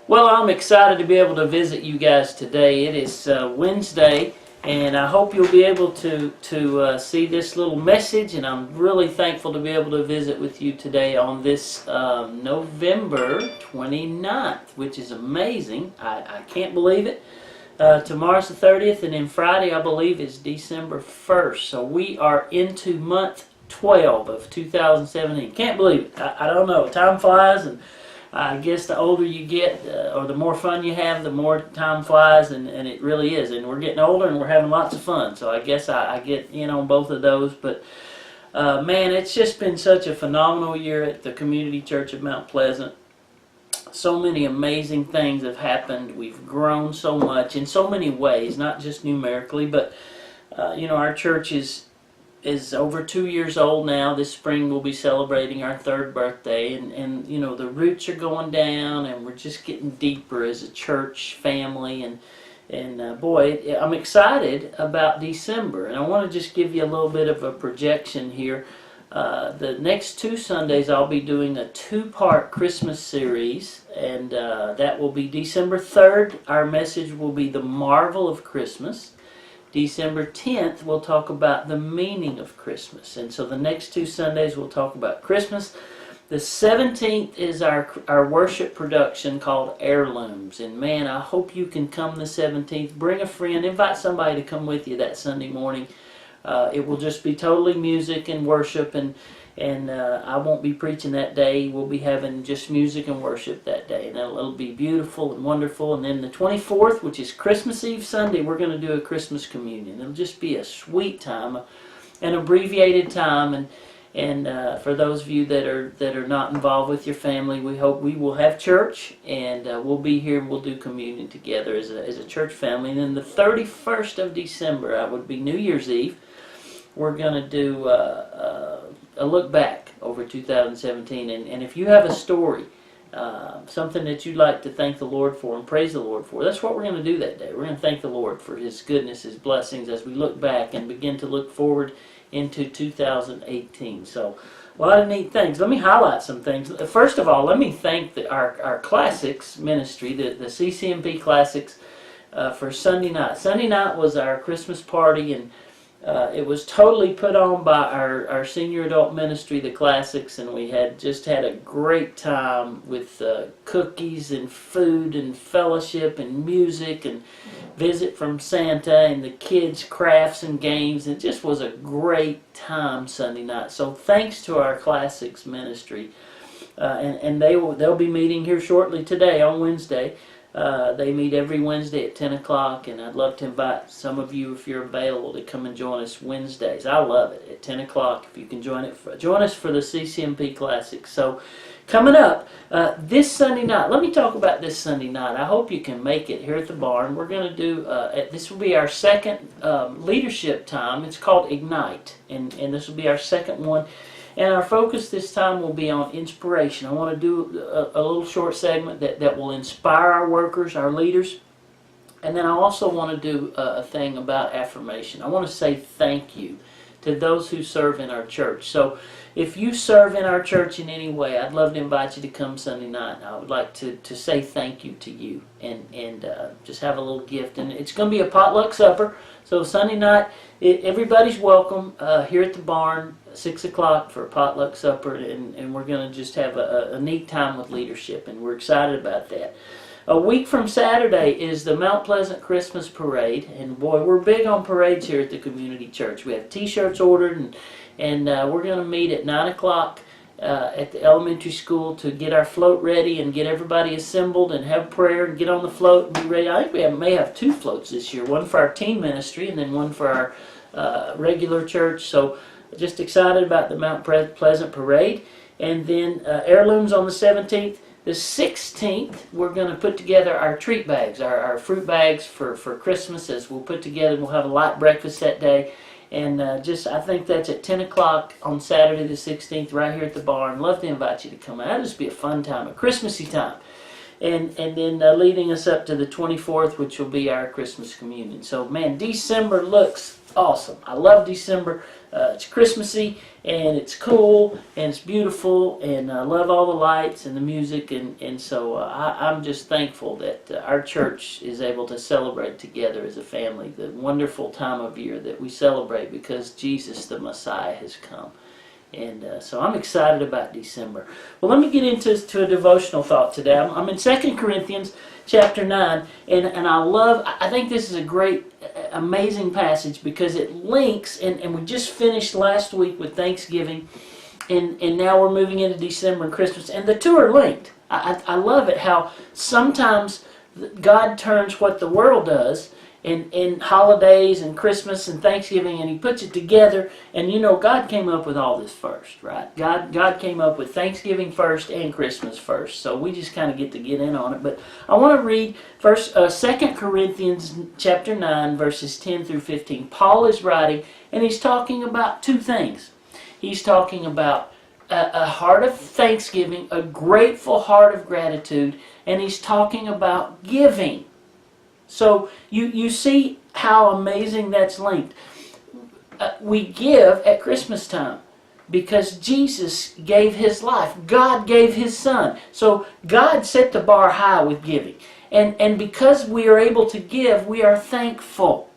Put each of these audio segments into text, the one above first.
Well, I'm excited to be able to visit you guys today. It is Wednesday, and I hope you'll be able to see this little message, and I'm really thankful to be able to visit with you today on this November 29th, which is amazing. I can't believe it. Tomorrow's the 30th, and then Friday, I believe, is December 1st. So we are into month 12 of 2017. Can't believe it. I don't know. Time flies, and I guess the older you get, or the more fun you have, the more time flies, and it really is. And we're getting older, and we're having lots of fun. So I guess I get in on both of those. But man, it's just been such a phenomenal year at the Community Church of Mount Pleasant. So many amazing things have happened. We've grown so much in so many ways, not just numerically, but our church is over 2 years old now. This spring we'll be celebrating our 3rd birthday, and the roots are going down, and we're just getting deeper as a church family, and boy, I'm excited about December. And I want to just give you a little bit of a projection here. The next 2 Sundays I'll be doing a 2-part Christmas series, and that will be December 3rd. Our message will be the marvel of Christmas. December 10th, we'll talk about the meaning of Christmas. And so the next 2 Sundays, we'll talk about Christmas. The 17th is our worship production called Heirlooms. And man, I hope you can come the 17th. Bring a friend. Invite somebody to come with you that Sunday morning. It will just be totally music and worship, and I won't be preaching that day. We'll be having just music and worship that day, and it'll be beautiful and wonderful. And then the 24th, which is Christmas Eve Sunday, we're going to do a Christmas communion. It'll just be a sweet time, an abbreviated time, and for those of you that are not involved with your family, we hope we will have church, and we'll be here and we'll do communion together as a church family. And then the 31st of December, would be New Year's Eve. We're going to do a look back over 2017, and if you have a story, something that you'd like to thank the Lord for and praise the Lord for, that's what we're going to do that day. We're going to thank the Lord for His goodness, His blessings, as we look back and begin to look forward into 2018. So a lot of neat things. Let me highlight some things. First of all, let me thank our Classics ministry, the CCMP Classics, for Sunday night. Sunday night was our Christmas party, and it was totally put on by our senior adult ministry, the Classics, and we had a great time with cookies and food and fellowship and music and visit from Santa and the kids' crafts and games. It just was a great time Sunday night. So thanks to our Classics ministry, and they'll be meeting here shortly today on Wednesday. They meet every Wednesday at 10 o'clock, and I'd love to invite some of you, if you're available, to come and join us Wednesdays. I love it, at 10 o'clock. If you can join us for the CCMP Classics. So coming up this Sunday night, let me talk about this Sunday night. I hope you can make it here at the barn. We're going to do, this will be our second leadership time. It's called Ignite, and this will be our second one. And our focus this time will be on inspiration. I want to do a little short segment that will inspire our workers, our leaders. And then I also want to do a thing about affirmation. I want to say thank you to those who serve in our church. So if you serve in our church in any way, I'd love to invite you to come Sunday night. I would like to say thank you to you and just have a little gift. And it's going to be a potluck supper. So Sunday night, everybody's welcome here at the barn, 6 o'clock for a potluck supper, and we're going to just have a neat time with leadership, and we're excited about that. A week from Saturday is the Mount Pleasant Christmas Parade, and boy, we're big on parades here at the Community Church. We have T-shirts ordered, and we're going to meet at 9 o'clock at the elementary school to get our float ready and get everybody assembled and have prayer and get on the float and be ready. I think we may have 2 floats this year, one for our teen ministry and then one for our regular church. So just excited about the Mount Pleasant Parade. And then Heirlooms on the 17th. The 16th, we're going to put together our treat bags, our fruit bags for Christmas, as we'll put together, and we'll have a light breakfast that day. And I think that's at 10 o'clock on Saturday the 16th, right here at the barn. Love to invite you to come out. It'll just be a fun time, a Christmassy time. and then leading us up to the 24th, which will be our Christmas communion. So, man, December looks awesome. I love December. It's Christmassy, and it's cool, and it's beautiful, and I love all the lights and the music, and so I'm just thankful that our church is able to celebrate together as a family the wonderful time of year that we celebrate because Jesus the Messiah has come. And so I'm excited about December. Well, let me get into a devotional thought today. I'm in 2 Corinthians chapter 9, and I think this is a great, amazing passage because it links, and we just finished last week with Thanksgiving, and now we're moving into December and Christmas, and the two are linked. I love it how sometimes God turns what the world does in holidays and Christmas and Thanksgiving, and He puts it together. And you know, God came up with all this first, right? God came up with Thanksgiving first and Christmas first. So we just kind of get in on it. But I want to read 2 Corinthians chapter 9, verses 10 through 15. Paul is writing, and he's talking about two things. He's talking about a heart of thanksgiving, a grateful heart of gratitude, and he's talking about giving. So you see how amazing that's linked. We give at Christmas time because Jesus gave His life. God gave His Son. So God set the bar high with giving. And because we are able to give, we are thankful.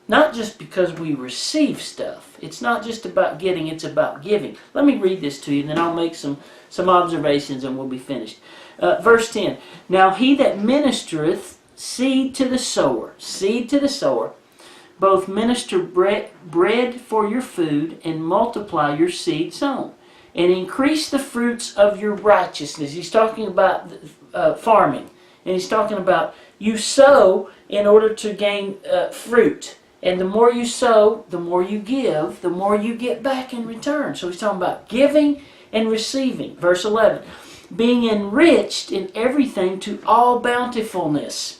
Not just because we receive stuff. It's not just about getting, it's about giving. Let me read this to you, and then I'll make some observations and we'll be finished. Verse 10. Now he that ministereth seed to the sower, both minister bread for your food, and multiply your seed sown, and increase the fruits of your righteousness. He's talking about farming, and he's talking about you sow in order to gain fruit. And the more you sow, the more you give, the more you get back in return. So he's talking about giving and receiving. Verse 11, being enriched in everything to all bountifulness.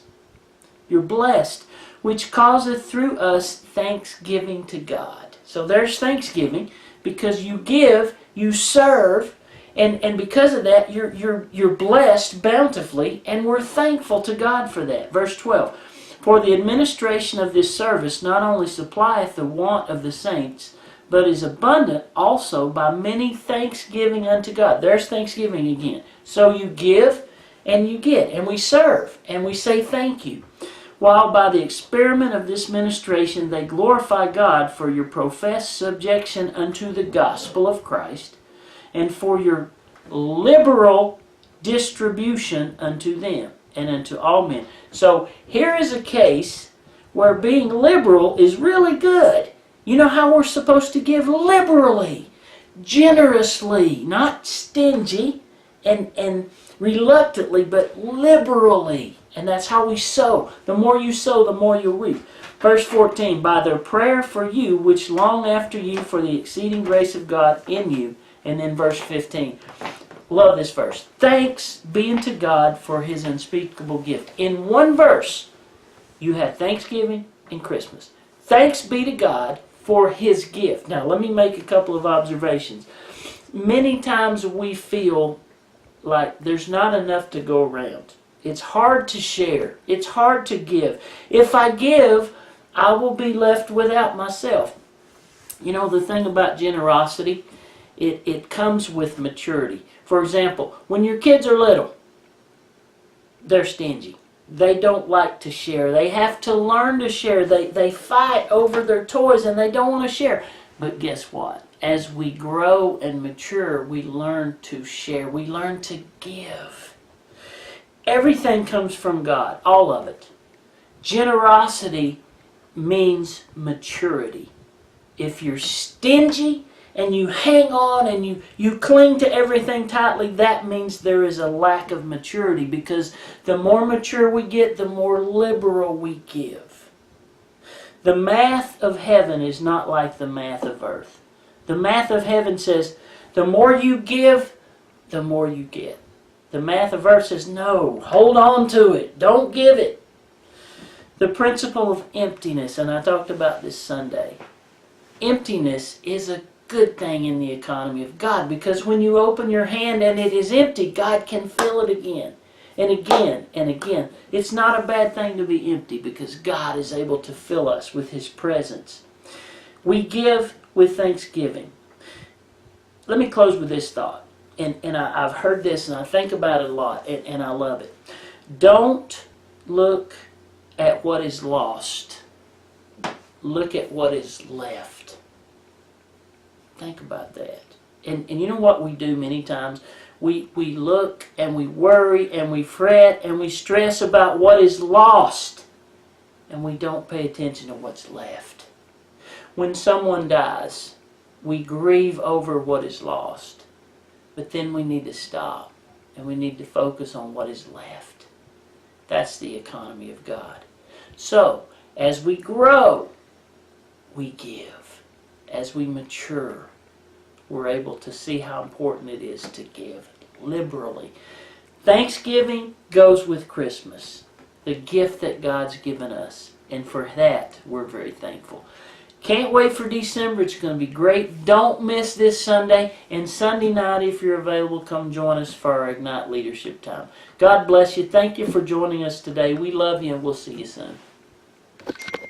You're blessed, which causeth through us thanksgiving to God. So there's thanksgiving because you give, you serve, and because of that you're blessed bountifully, and we're thankful to God for that. Verse 12, for the administration of this service not only supplieth the want of the saints, but is abundant also by many thanksgiving unto God. There's thanksgiving again. So you give and you get, and we serve, and we say thank you. While by the experiment of this ministration they glorify God for your professed subjection unto the gospel of Christ, and for your liberal distribution unto them and unto all men. So here is a case where being liberal is really good. You know how we're supposed to give liberally, generously, not stingy and reluctantly, but liberally. And that's how we sow. The more you sow, the more you'll reap. Verse 14, by their prayer for you, which long after you for the exceeding grace of God in you. And then verse 15. Love this verse. Thanks be unto God for His unspeakable gift. In one verse, you have Thanksgiving and Christmas. Thanks be to God for His gift. Now, let me make a couple of observations. Many times we feel like there's not enough to go around. It's hard to share. It's hard to give. If I give, I will be left without myself. You know, the thing about generosity, it comes with maturity. For example, when your kids are little, they're stingy. They don't like to share. They have to learn to share. They fight over their toys and they don't want to share. But guess what? As we grow and mature, we learn to share. We learn to give. Everything comes from God, all of it. Generosity means maturity. If you're stingy and you hang on and you cling to everything tightly, that means there is a lack of maturity, because the more mature we get, the more liberal we give. The math of heaven is not like the math of earth. The math of heaven says the more you give, the more you get. The math of earth says, no, hold on to it. Don't give it. The principle of emptiness, and I talked about this Sunday. Emptiness is a good thing in the economy of God, because when you open your hand and it is empty, God can fill it again. And again, it's not a bad thing to be empty because God is able to fill us with His presence. We give with thanksgiving. Let me close with this thought. And I've heard this and I think about it a lot and I love it. Don't look at what is lost. Look at what is left. Think about that. And you know what we do many times? We look and we worry and we fret and we stress about what is lost. And we don't pay attention to what's left. When someone dies, we grieve over what is lost. But then we need to stop and we need to focus on what is left. That's the economy of God. So, as we grow, we give. As we mature, we're able to see how important it is to give liberally. Thanksgiving goes with Christmas, the gift that God's given us. And for that, we're very thankful. Can't wait for December. It's going to be great. Don't miss this Sunday. And Sunday night, if you're available, come join us for our Ignite Leadership Time. God bless you. Thank you for joining us today. We love you and we'll see you soon.